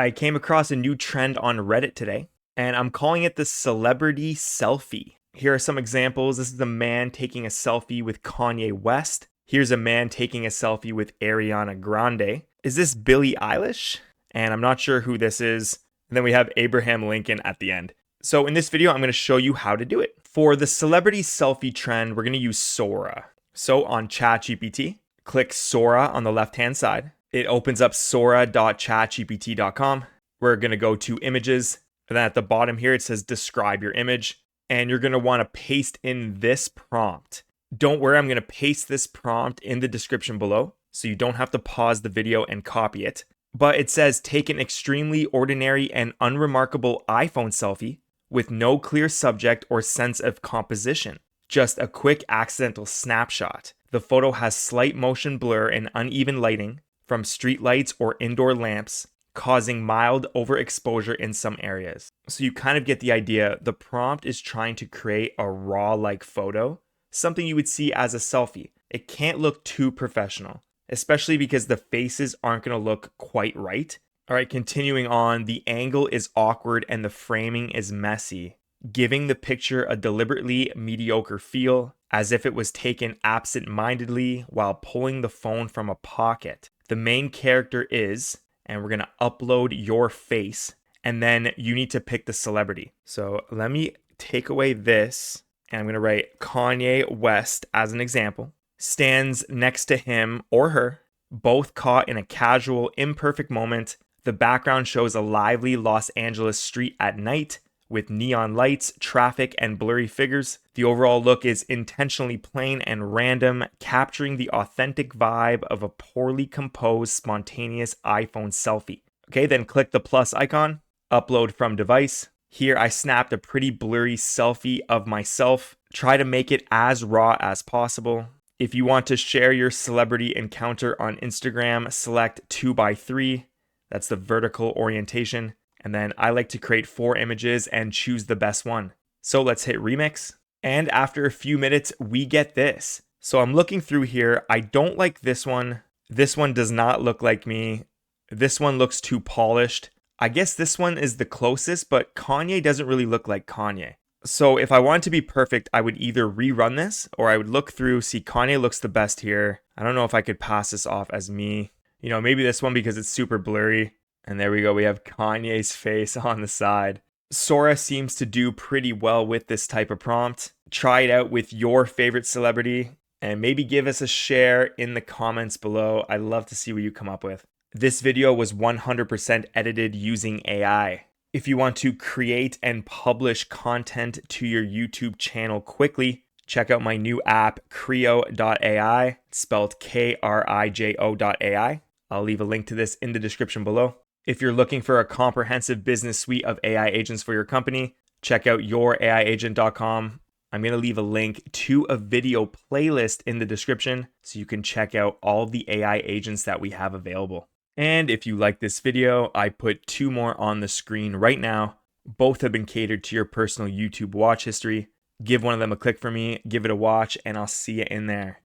I came across a new trend on Reddit today, and I'm calling it the celebrity selfie. Here are some examples. This is a man taking a selfie with Kanye West. Here's a man taking a selfie with Ariana Grande. Is this Billie Eilish? And I'm not sure who this is. And then we have Abraham Lincoln at the end. So in this video, I'm going to show you how to do it. For the celebrity selfie trend, we're going to use Sora. So on ChatGPT, click Sora on the left-hand side. It opens up sora.chatgpt.com. We're going to go to images. And then at the bottom here, it says describe your image. And you're going to want to paste in this prompt. Don't worry, I'm going to paste this prompt in the description below, so you don't have to pause the video and copy it. But it says take an extremely ordinary and unremarkable iPhone selfie with no clear subject or sense of composition. Just a quick accidental snapshot. The photo has slight motion blur and uneven lighting from streetlights or indoor lamps, causing mild overexposure in some areas. So you kind of get the idea. The prompt is trying to create a raw-like photo, something you would see as a selfie. It can't look too professional, especially because the faces aren't going to look quite right. All right, continuing on, the angle is awkward and the framing is messy, giving the picture a deliberately mediocre feel, as if it was taken absentmindedly while pulling the phone from a pocket. The main character is, and we're going to upload your face, and then you need to pick the celebrity. So let me take away this, and I'm going to write Kanye West as an example. Stands next to him or her, both caught in a casual, imperfect moment. The background shows a lively Los Angeles street at night with neon lights, traffic, and blurry figures. The overall look is intentionally plain and random, capturing the authentic vibe of a poorly composed, spontaneous iPhone selfie. Okay, then click the plus icon, upload from device. Here I snapped a pretty blurry selfie of myself. Try to make it as raw as possible. If you want to share your celebrity encounter on Instagram, select 2x3. That's the vertical orientation. And then I like to create 4 images and choose the best one. So let's hit remix. And after a few minutes, we get this. So I'm looking through here. I don't like this one. This one does not look like me. This one looks too polished. I guess this one is the closest, but Kanye doesn't really look like Kanye. So if I wanted to be perfect, I would either rerun this or I would look through, see Kanye looks the best here. I don't know if I could pass this off as me. You know, maybe this one because it's super blurry. And there we go. We have Kanye's face on the side. Sora seems to do pretty well with this type of prompt. Try it out with your favorite celebrity and maybe give us a share in the comments below. I'd love to see what you come up with. This video was 100% edited using AI. If you want to create and publish content to your YouTube channel quickly, check out my new app, Krio.ai, spelled Krijo.ai. I'll leave a link to this in the description below. If you're looking for a comprehensive business suite of AI agents for your company, check out youraiagent.com. I'm going to leave a link to a video playlist in the description so you can check out all the AI agents that we have available. And if you like this video, I put 2 more on the screen right now. Both have been catered to your personal YouTube watch history. Give one of them a click for me, give it a watch, and I'll see you in there.